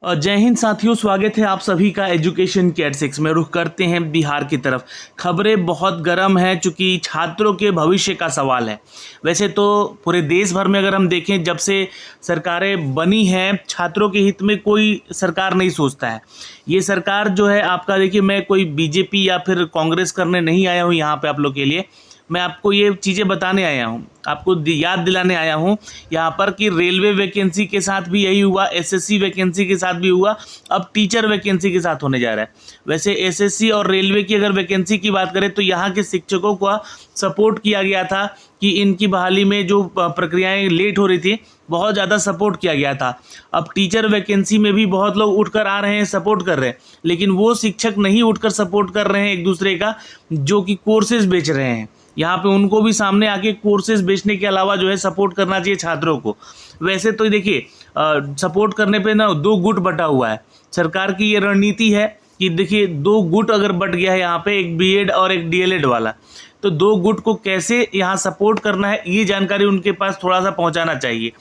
जय हिंद साथियों, स्वागत है आप सभी का एजुकेशन केयर 6 में। रुख करते हैं बिहार की तरफ। खबरें बहुत गर्म हैं चूँकि छात्रों के भविष्य का सवाल है। वैसे तो पूरे देश भर में अगर हम देखें, जब से सरकारें बनी हैं, छात्रों के हित में कोई सरकार नहीं सोचता है। ये सरकार जो है आपका, देखिए, मैं कोई बीजेपी या फिर कांग्रेस करने नहीं आया हूँ यहाँ पे आप लोग के लिए। मैं आपको ये चीज़ें बताने आया हूँ, आपको याद दिलाने आया हूँ यहाँ पर कि रेलवे वैकेंसी के साथ भी यही हुआ, एसएससी वैकेंसी के साथ भी हुआ, अब टीचर वैकेंसी के साथ होने जा रहा है। वैसे एसएससी और रेलवे की अगर वैकेंसी की बात करें तो यहाँ के शिक्षकों को सपोर्ट किया गया था कि इनकी बहाली में जो प्रक्रियाएं लेट हो रही थी, बहुत ज़्यादा सपोर्ट किया गया था। अब टीचर वैकेंसी में भी बहुत लोग उठकर आ रहे हैं, सपोर्ट कर रहे हैं, लेकिन वो शिक्षक नहीं उठकर सपोर्ट कर रहे हैं एक दूसरे का, जो कि कोर्सेज बेच रहे हैं। यहाँ पे उनको भी सामने आके कोर्सेज बेचने के अलावा जो है सपोर्ट करना चाहिए छात्रों को। वैसे तो देखिए, सपोर्ट करने पे ना दो गुट बटा हुआ है। सरकार की ये रणनीति है कि देखिए, दो गुट अगर बट गया है यहाँ पे, एक बीएड और एक डीएलएड वाला, तो दो गुट को कैसे यहाँ सपोर्ट करना है, ये जानकारी उनके पास थोड़ा सा पहुँचाना चाहिए।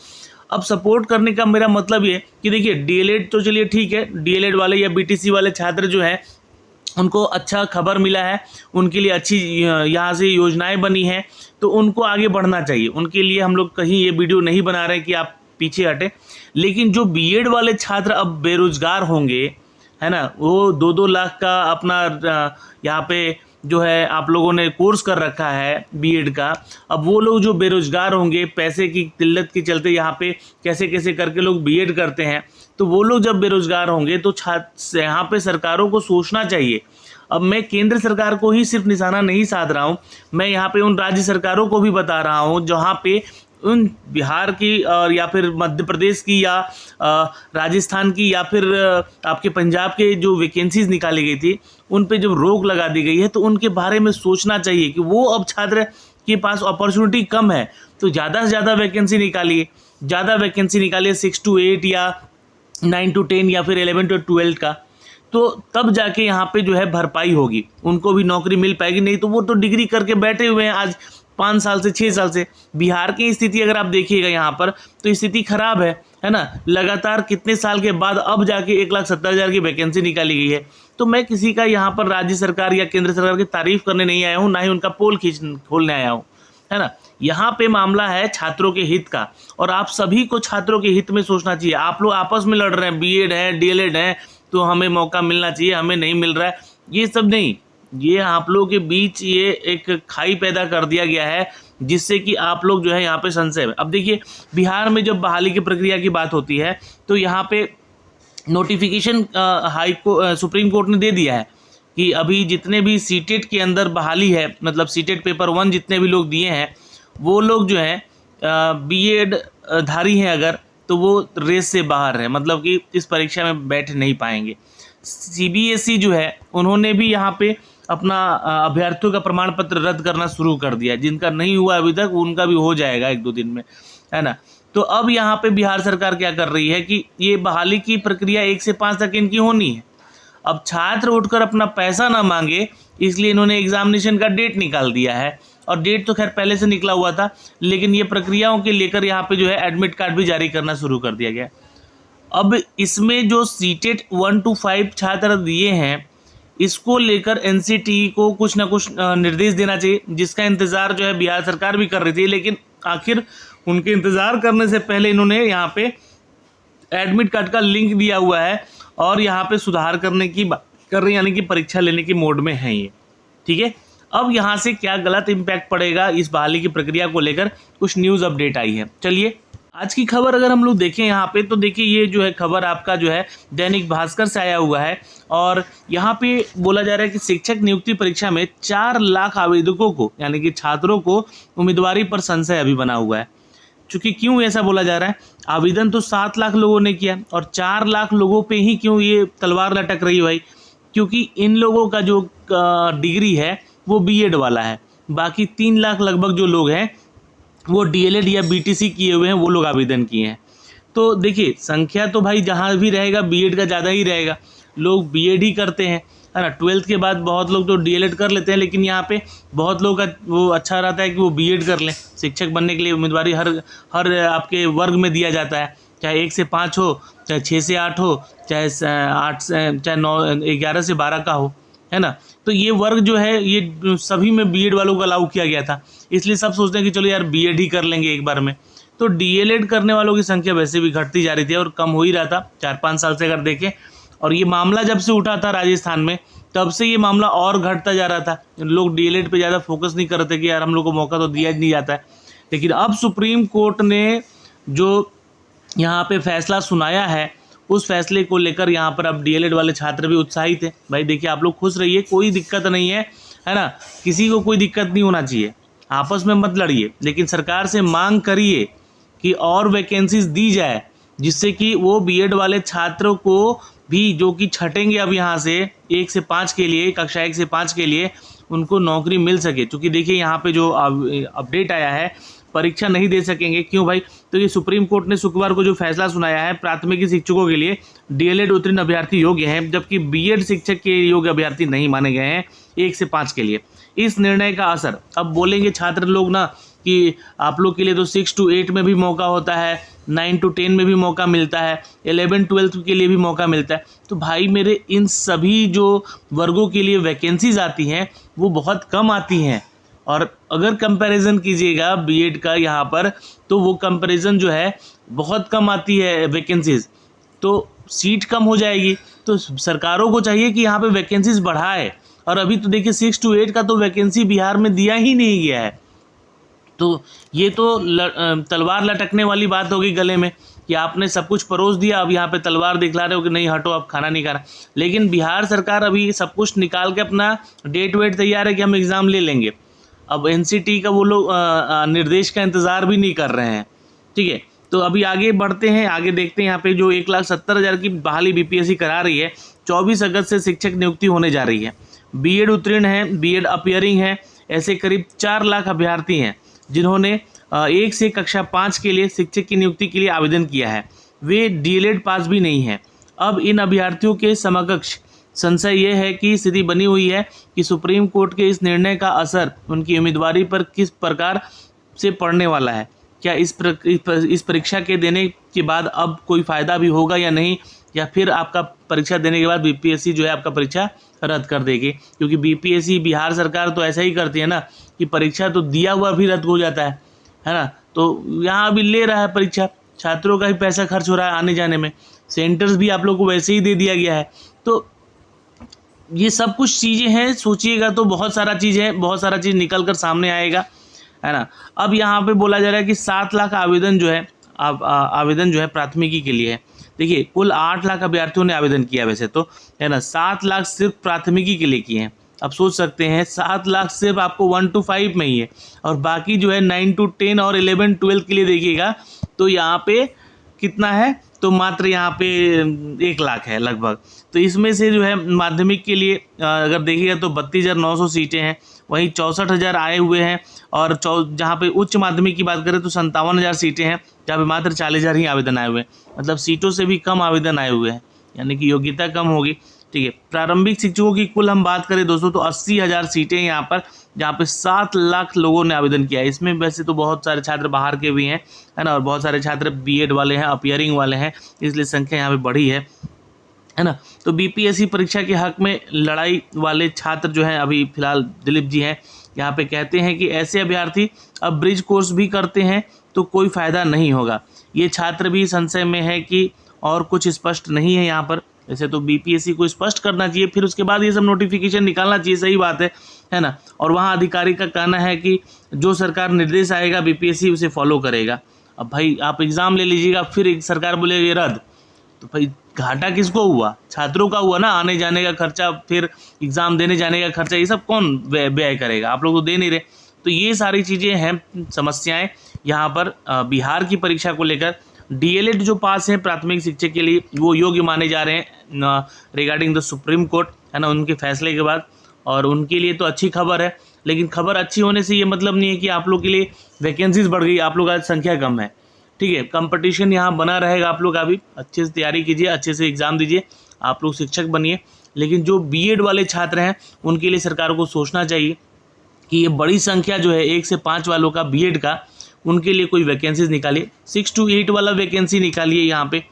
अब सपोर्ट करने का मेरा मतलब ये कि देखिए, डीएलएड तो चलिए ठीक है, डीएलएड वाले या बीटीसी वाले छात्र जो हैं उनको अच्छा खबर मिला है, उनके लिए अच्छी यहाँ से योजनाएं बनी हैं, तो उनको आगे बढ़ना चाहिए। उनके लिए हम लोग कहीं ये वीडियो नहीं बना रहे कि आप पीछे हटें। लेकिन जो बीएड वाले छात्र अब बेरोजगार होंगे, है ना, वो 2-2 लाख का अपना यहाँ पे जो है आप लोगों ने कोर्स कर रखा है बीएड का। अब वो लोग जो बेरोजगार होंगे, पैसे की किल्लत के चलते यहाँ पे कैसे कैसे करके लोग बीएड करते हैं, तो वो लोग जब बेरोजगार होंगे तो यहाँ पे सरकारों को सोचना चाहिए। अब मैं केंद्र सरकार को ही सिर्फ निशाना नहीं साध रहा हूँ, मैं यहाँ पे उन राज्य सरकारों को भी बता रहा हूँ जहाँ पे उन बिहार की और या फिर मध्य प्रदेश की या राजस्थान की या फिर आपके पंजाब के जो वैकेंसीज निकाली गई थी, उन पे जब रोक लगा दी गई है, तो उनके बारे में सोचना चाहिए कि वो अब छात्र के पास अपॉर्चुनिटी कम है, तो ज़्यादा से ज़्यादा वैकेंसी निकालिए, 6 to 8 या 9 to 10 या फिर 11 to 12 का, तो तब जाके यहाँ पे जो है भरपाई होगी, उनको भी नौकरी मिल पाएगी। नहीं तो वो तो डिग्री करके बैठे हुए हैं आज 5 साल से 6 साल से। बिहार की स्थिति अगर आप देखिएगा यहाँ पर, तो स्थिति खराब है ना। लगातार कितने साल के बाद अब जाके 1,70,000 की वैकेंसी निकाली गई है। तो मैं किसी का यहाँ पर राज्य सरकार या केंद्र सरकार की तारीफ करने नहीं आया हूँ, ना ही उनका पोल खोलने आया हूँ, है ना। यहाँ पे मामला है छात्रों के हित का, और आप सभी को छात्रों के हित में सोचना चाहिए। आप लोग आपस में लड़ रहे हैं, बीएड है, डीएलएड है, तो हमें मौका मिलना चाहिए, हमें नहीं मिल रहा है, ये सब नहीं। ये आप लोगों के बीच ये एक खाई पैदा कर दिया गया है, जिससे कि आप लोग जो है यहाँ पे संशय में। अब देखिए, बिहार में जब बहाली की प्रक्रिया की बात होती है, तो यहाँ पे नोटिफिकेशन सुप्रीम कोर्ट ने दे दिया है कि अभी जितने भी सीटेट के अंदर बहाली है, मतलब सीटेट पेपर 1 जितने भी लोग दिए हैं, वो लोग जो है बीएड धारी हैं अगर, तो वो रेस से बाहर है, मतलब कि इस परीक्षा में बैठ नहीं पाएंगे। सीबीएसई जो है, उन्होंने भी यहाँ पे अपना अभ्यर्थियों का प्रमाण पत्र रद्द करना शुरू कर दिया। जिनका नहीं हुआ अभी तक, उनका भी हो जाएगा 1-2 दिन में, है ना। तो अब यहाँ पे बिहार सरकार क्या कर रही है कि ये बहाली की प्रक्रिया 1 से 5 तक इनकी होनी है। अब छात्र उठकर अपना पैसा ना मांगे, इसलिए इन्होंने एग्जामिनेशन का डेट निकाल दिया है। और डेट तो खैर पहले से निकला हुआ था, लेकिन ये प्रक्रियाओं के लेकर यहाँ पे जो है एडमिट कार्ड भी जारी करना शुरू कर दिया गया। अब इसमें जो सीटेट 1 to 5 छात्र दिए हैं, इसको लेकर एनसीटीई को कुछ ना कुछ निर्देश देना चाहिए, जिसका इंतज़ार जो है बिहार सरकार भी कर रही थी। लेकिन आखिर उनके इंतज़ार करने से पहले इन्होंने यहाँ पे एडमिट कार्ड का लिंक दिया हुआ है और यहाँ पे सुधार करने की बात कर रहे हैं, यानी कि परीक्षा लेने की मोड में है ये, ठीक है। अब यहाँ से क्या गलत इम्पैक्ट पड़ेगा इस बहाली की प्रक्रिया को लेकर, कुछ न्यूज़ अपडेट आई है। चलिए आज की खबर अगर हम लोग देखें यहाँ पे, तो देखिए ये जो है खबर आपका जो है दैनिक भास्कर से आया हुआ है, और यहाँ पे बोला जा रहा है कि शिक्षक नियुक्ति परीक्षा में 4 लाख आवेदकों को, यानी कि छात्रों को उम्मीदवारी पर संशय अभी बना हुआ है। चूँकि क्यों ऐसा बोला जा रहा है, आवेदन तो 7 लाख लोगों ने किया, और 4 लाख लोगों पे ही क्यों ये तलवार लटक रही है भाई? क्योंकि इन लोगों का जो डिग्री है वो बीएड वाला है, बाकी 3 लाख लगभग जो लोग हैं वो डीएलएड या बीटीसी किए हुए हैं, वो लोग आवेदन किए हैं। तो देखिए, संख्या तो भाई जहाँ भी रहेगा बीएड का ज़्यादा ही रहेगा, लोग बीएड ही करते हैं, है ना। 12th के बाद बहुत लोग तो डीएलएड कर लेते हैं, लेकिन यहाँ पे बहुत लोगों का वो अच्छा रहता है कि वो बीएड कर लें। शिक्षक बनने के लिए उम्मीदवारी हर आपके वर्ग में दिया जाता है, चाहे 1 से 5 हो, चाहे 6 से 8 हो, चाहे 8 से, चाहे 9 11 से 12 का हो, है ना। तो ये वर्ग जो है ये सभी में बीएड वालों को अलाउ किया गया था, इसलिए सब सोचते हैं कि चलो यार बीएड ही कर लेंगे एक बार में। तो डीएलएड करने वालों की संख्या वैसे भी घटती जा रही थी और कम हो ही रहा था 4-5 साल से अगर देखें। और ये मामला जब से उठा था राजस्थान में, तब से ये मामला और घटता जा रहा था। लोग डीएलएड पे ज़्यादा फोकस नहीं कर रहे थे कि यार हम लोग को मौका तो दिया नहीं जाता है। लेकिन अब सुप्रीम कोर्ट ने जो यहाँ पे फैसला सुनाया है, उस फैसले को लेकर यहाँ पर अब डीएलएड वाले छात्र भी उत्साहित हैं। भाई देखिए, आप लोग खुश रहिए, कोई दिक्कत नहीं है ना, किसी को कोई दिक्कत नहीं होना चाहिए, आपस में मत लड़िए, लेकिन सरकार से मांग करिए कि और वैकेंसीज दी जाए, जिससे कि वो बीएड वाले छात्रों को भी जो कि छटेंगे अब यहाँ से 1 से 5 के लिए, कक्षा 1 से 5 के लिए उनको नौकरी मिल सके। क्योंकि देखिए यहाँ पे जो अपडेट आया है, परीक्षा नहीं दे सकेंगे, क्यों भाई? तो ये सुप्रीम कोर्ट ने शुक्रवार को जो फैसला सुनाया है, प्राथमिकी शिक्षकों के लिए डीएलएड उत्तीर्ण अभ्यर्थी योग्य हैं, जबकि बीएड शिक्षक के योग्य अभ्यर्थी नहीं माने गए हैं 1 से 5 के लिए। इस निर्णय का असर, अब बोलेंगे छात्र लोग ना कि आप लोग के लिए तो 6 to 8 में भी मौका होता है, 9 to 10 में भी मौका मिलता है, 11-12 के लिए भी मौका मिलता है। तो भाई मेरे, इन सभी जो वर्गों के लिए वैकेंसीज आती हैं वो बहुत कम आती हैं। और अगर कंपैरिजन कीजिएगा बीएड का यहाँ पर, तो वो कंपैरिजन जो है बहुत कम आती है वैकेंसीज, तो सीट कम हो जाएगी। तो सरकारों को चाहिए कि यहाँ पे वैकेंसीज बढ़ाए। और अभी तो देखिए 6 to 8 का तो वैकेंसी बिहार में दिया ही नहीं गया है। तो ये तो तलवार लटकने वाली बात होगी गले में कि आपने सब कुछ परोस दिया, अब यहाँ पे तलवार दिखला रहे हो कि नहीं हटो, अब खाना नहीं खाना। लेकिन बिहार सरकार अभी सब कुछ निकाल के अपना डेट वेट तैयार है कि हम एग्ज़ाम ले लेंगे। अब एनसीटी का वो लोग निर्देश का इंतज़ार भी नहीं कर रहे हैं, ठीक है। तो अभी आगे बढ़ते हैं, आगे देखते हैं यहाँ पे जो 1,70,000 की बहाली बीपीएससी करा रही है, 24 अगस्त से शिक्षक नियुक्ति होने जा रही है। बीएड उत्तीर्ण है, बीएड अपीयरिंग है, ऐसे करीब 4 लाख अभ्यर्थी हैं जिन्होंने 1 से कक्षा 5 के लिए शिक्षक की नियुक्ति के लिए आवेदन किया है। वे डीएलएड पास भी नहीं है। अब इन अभ्यर्थियों के समकक्ष संशय ये है कि स्थिति बनी हुई है कि सुप्रीम कोर्ट के इस निर्णय का असर उनकी उम्मीदवारी पर किस प्रकार से पड़ने वाला है। क्या इस परीक्षा के देने के बाद अब कोई फ़ायदा भी होगा या नहीं, या फिर आपका परीक्षा देने के बाद बीपीएससी जो है आपका परीक्षा रद्द कर देगी। क्योंकि बीपीएससी, बिहार सरकार तो ऐसा ही करती है ना कि परीक्षा तो दिया हुआ भी रद्द हो जाता है ना। तो यहाँ अभी ले रहा है परीक्षा, छात्रों का ही पैसा खर्च हो रहा है आने जाने में, सेंटर्स भी आप लोग को वैसे ही दे दिया गया है। तो ये सब कुछ चीज़ें हैं, सोचिएगा तो बहुत सारा चीज़ है, बहुत सारा चीज़ निकल कर सामने आएगा, है ना। अब यहाँ पे बोला जा रहा है कि 7 लाख आवेदन जो है आवेदन जो है प्राथमिकी के लिए है। देखिए कुल 8 लाख अभ्यर्थियों ने आवेदन किया वैसे तो, है ना। 7 लाख सिर्फ प्राथमिकी के लिए किए हैं। अब सोच सकते हैं 7 लाख सिर्फ आपको 1 to 5 में ही है, और बाकी जो है 9 to 10 और 11-12 के लिए देखिएगा तो यहाँ पे कितना है, तो मात्र यहाँ पे 1 लाख है लगभग। तो इसमें से जो है माध्यमिक के लिए अगर देखिएगा तो 32,900 सीटें हैं, वहीं 64,000 आए हुए हैं। और जहाँ पे उच्च माध्यमिक की बात करें तो 57,000 सीटें हैं, जहाँ पे मात्र 40,000 ही आवेदन आए हुए हैं। मतलब सीटों से भी कम आवेदन आए हुए हैं, यानी कि योग्यता कम होगी, ठीक है। प्रारंभिक शिक्षकों की कुल हम बात करें दोस्तों तो 80,000 सीटें यहाँ पर, जहाँ पे 7 लाख लोगों ने आवेदन किया है। इसमें वैसे तो बहुत सारे छात्र बाहर के भी हैं, है ना, और बहुत सारे छात्र बीएड वाले हैं, अपीयरिंग वाले हैं, इसलिए संख्या यहाँ पे बढ़ी है ना। तो बीपीएससी परीक्षा के हक में लड़ाई वाले छात्र जो हैं, अभी फिलहाल दिलीप जी हैं, यहाँ पे कहते हैं कि ऐसे अभ्यर्थी अब ब्रिज कोर्स भी करते हैं तो कोई फ़ायदा नहीं होगा। ये छात्र भी संशय में है कि और कुछ स्पष्ट नहीं है यहाँ पर। वैसे तो बीपीएससी को स्पष्ट करना चाहिए, फिर उसके बाद ये सब नोटिफिकेशन निकालना चाहिए, सही बात है ना। और वहाँ अधिकारी का कहना है कि जो सरकार निर्देश आएगा बीपीएससी उसे फॉलो करेगा। अब भाई आप एग्ज़ाम ले लीजिएगा, फिर एक सरकार बोलेगी रद्द, तो भाई घाटा किसको हुआ? छात्रों का हुआ ना, आने जाने का खर्चा, फिर एग्ज़ाम देने जाने का खर्चा, ये सब कौन व्यय करेगा? आप लोग तो दे नहीं रहे। तो ये सारी चीज़ें हैं, समस्याएं यहाँ पर बिहार की परीक्षा को लेकर। डीएलएड जो पास हैं प्राथमिक शिक्षक के लिए, वो योग्य माने जा रहे हैं रिगार्डिंग द सुप्रीम कोर्ट, है ना, उनके फैसले के बाद। और उनके लिए तो अच्छी खबर है, लेकिन खबर अच्छी होने से ये मतलब नहीं है कि आप लोग के लिए वैकेंसीज बढ़ गई, आप लोग आज संख्या कम है, ठीक है। कंपटीशन यहाँ बना रहेगा, आप लोग अभी अच्छे से तैयारी कीजिए, अच्छे से एग्ज़ाम दीजिए, आप लोग शिक्षक बनिए। लेकिन जो बीएड वाले छात्र हैं उनके लिए सरकार को सोचना चाहिए कि ये बड़ी संख्या जो है 1 से 5 वालों का बीएड का, उनके लिए कोई वैकेंसीज निकालिए, 6 to 8 वाला वैकेंसी निकालिए यहाँ पे,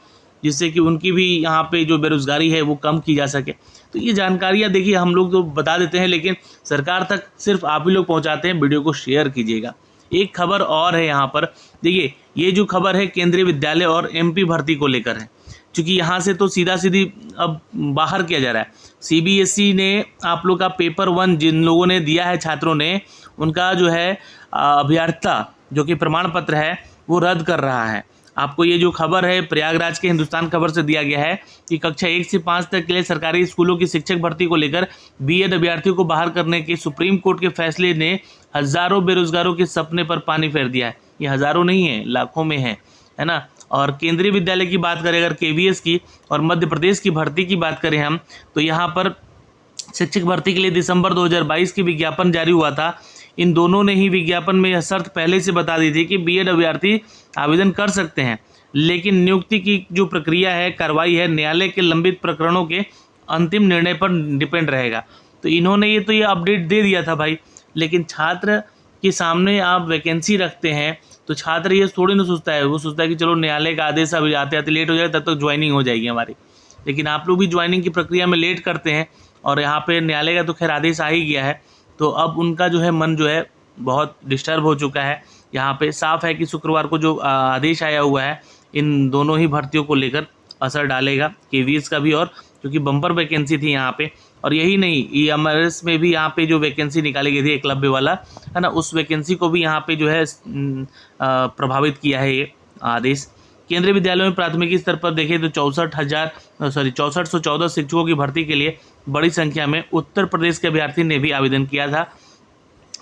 जिससे कि उनकी भी यहाँ पे जो बेरोज़गारी है वो कम की जा सके। तो ये जानकारियाँ देखिए हम लोग तो बता देते हैं, लेकिन सरकार तक सिर्फ आप ही लोग पहुँचाते हैं। वीडियो को शेयर कीजिएगा। एक खबर और है यहाँ पर, देखिए ये जो खबर है केंद्रीय विद्यालय और एमपी भर्ती को लेकर है, क्योंकि यहाँ से तो सीधा सीधी अब बाहर किया जा रहा है। सीबीएसई ने आप लोग का पेपर 1 जिन लोगों ने दिया है, छात्रों ने, उनका जो है अभ्यर्थता जो कि प्रमाण पत्र है वो रद्द कर रहा है। आपको ये जो खबर है प्रयागराज के हिंदुस्तान खबर से दिया गया है कि कक्षा 1 से 5 तक के लिए सरकारी स्कूलों की शिक्षक भर्ती को लेकर बीएड अभ्यर्थियों को बाहर करने के सुप्रीम कोर्ट के फैसले ने हजारों बेरोजगारों के सपने पर पानी फेर दिया है। ये हजारों नहीं है, लाखों में है ना। और केंद्रीय विद्यालय की बात करें अगर केवीएस की और मध्य प्रदेश की भर्ती की बात करें हम, तो यहाँ पर शिक्षक भर्ती के लिए दिसंबर 2022 की विज्ञापन जारी हुआ था। इन दोनों ने ही विज्ञापन में यह शर्त पहले से बता दी थी कि बीएड अभ्यर्थी आवेदन कर सकते हैं, लेकिन नियुक्ति की जो प्रक्रिया है, कार्रवाई है, न्यायालय के लंबित प्रकरणों के अंतिम निर्णय पर डिपेंड रहेगा। तो इन्होंने ये अपडेट दे दिया था भाई, लेकिन छात्र के सामने आप वैकेंसी रखते हैं तो छात्र ये थोड़ी ना सोचता है, वो सोचता है कि चलो न्यायालय का आदेश अभी आते आते लेट हो जाए, तब तक ज्वाइनिंग हो जाएगी हमारी। लेकिन आप लोग भी ज्वाइनिंग की प्रक्रिया में लेट करते हैं, और यहाँ पे न्यायालय का तो खैर आदेश आ ही गया है, तो अब उनका जो है मन जो है बहुत डिस्टर्ब हो चुका है। यहाँ पे साफ है कि शुक्रवार को जो आदेश आया हुआ है इन दोनों ही भर्तियों को लेकर असर डालेगा, केवीएस का भी, और क्योंकि बम्पर वैकेंसी थी यहाँ पे। और यही नहीं, ईएमआरएस में भी यहाँ पे जो वैकेंसी निकाली गई थी एकलव्य वाला, है ना, उस वैकेंसी को भी यहाँ पे जो है प्रभावित किया है ये आदेश। केंद्रीय विद्यालयों में प्राथमिकी स्तर पर देखें तो 6414 शिक्षकों की भर्ती के लिए बड़ी संख्या में उत्तर प्रदेश के अभ्यर्थी ने भी आवेदन किया था।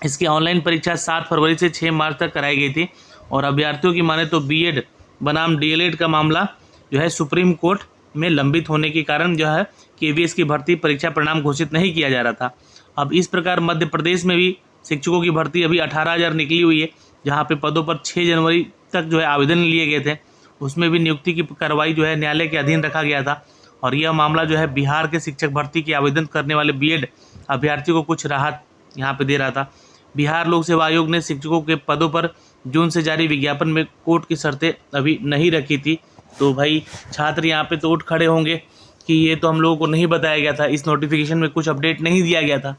इसकी ऑनलाइन परीक्षा 7 फरवरी से 6 मार्च तक कराई गई थी, और अभ्यर्थियों की माने तो बीएड बनाम डीएलएड का मामला जो है सुप्रीम कोर्ट में लंबित होने के कारण जो है केवीएस की भर्ती परीक्षा परिणाम घोषित नहीं किया जा रहा था। अब इस प्रकार मध्य प्रदेश में भी शिक्षकों की भर्ती अभी 18,000 निकली हुई है, जहाँ पे पदों पर 6 जनवरी तक जो है आवेदन लिए गए थे। उसमें भी नियुक्ति की कार्रवाई जो है न्यायालय के अधीन रखा गया था, और यह मामला जो है बिहार के शिक्षक भर्ती के आवेदन करने वाले बीएड अभ्यर्थियों को कुछ राहत यहाँ पे दे रहा था। बिहार लोक सेवा आयोग ने शिक्षकों के पदों पर जून से जारी विज्ञापन में कोर्ट की शर्तें अभी नहीं रखी थी। तो भाई छात्र यहाँ पे तो उठ खड़े होंगे कि ये तो हम लोगों को नहीं बताया गया था, इस नोटिफिकेशन में कुछ अपडेट नहीं दिया गया था।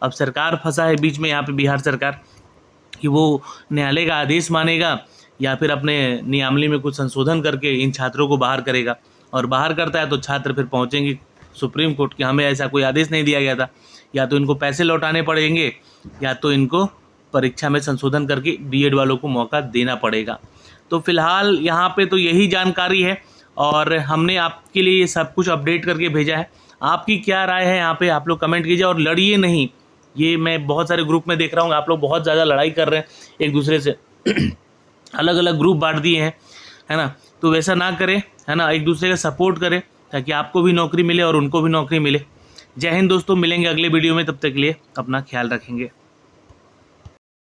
अब सरकार फंसा है बीच में यहाँ पे, बिहार सरकार, कि वो न्यायालय का आदेश मानेगा या फिर अपने नियमावली में कुछ संशोधन करके इन छात्रों को बाहर करेगा। और बाहर करता है तो छात्र फिर पहुँचेंगे सुप्रीम कोर्ट कि हमें ऐसा कोई आदेश नहीं दिया गया था। या तो इनको पैसे लौटाने पड़ेंगे, या तो इनको परीक्षा में संशोधन करके बीएड वालों को मौका देना पड़ेगा। तो फिलहाल यहाँ पे तो यही जानकारी है, और हमने आपके लिए ये सब कुछ अपडेट करके भेजा है। आपकी क्या राय है यहाँ पे आप लोग कमेंट कीजिए, और लड़िए नहीं। ये मैं बहुत सारे ग्रुप में देख रहा हूँ आप लोग बहुत ज़्यादा लड़ाई कर रहे हैं एक दूसरे से अलग अलग ग्रुप बांट दिए हैं, है ना। तो वैसा ना करें, है ना, एक दूसरे का सपोर्ट करें ताकि आपको भी नौकरी मिले और उनको भी नौकरी मिले। जय हिंद दोस्तों, मिलेंगे अगले वीडियो में, तब तक के लिए अपना ख्याल रखेंगे।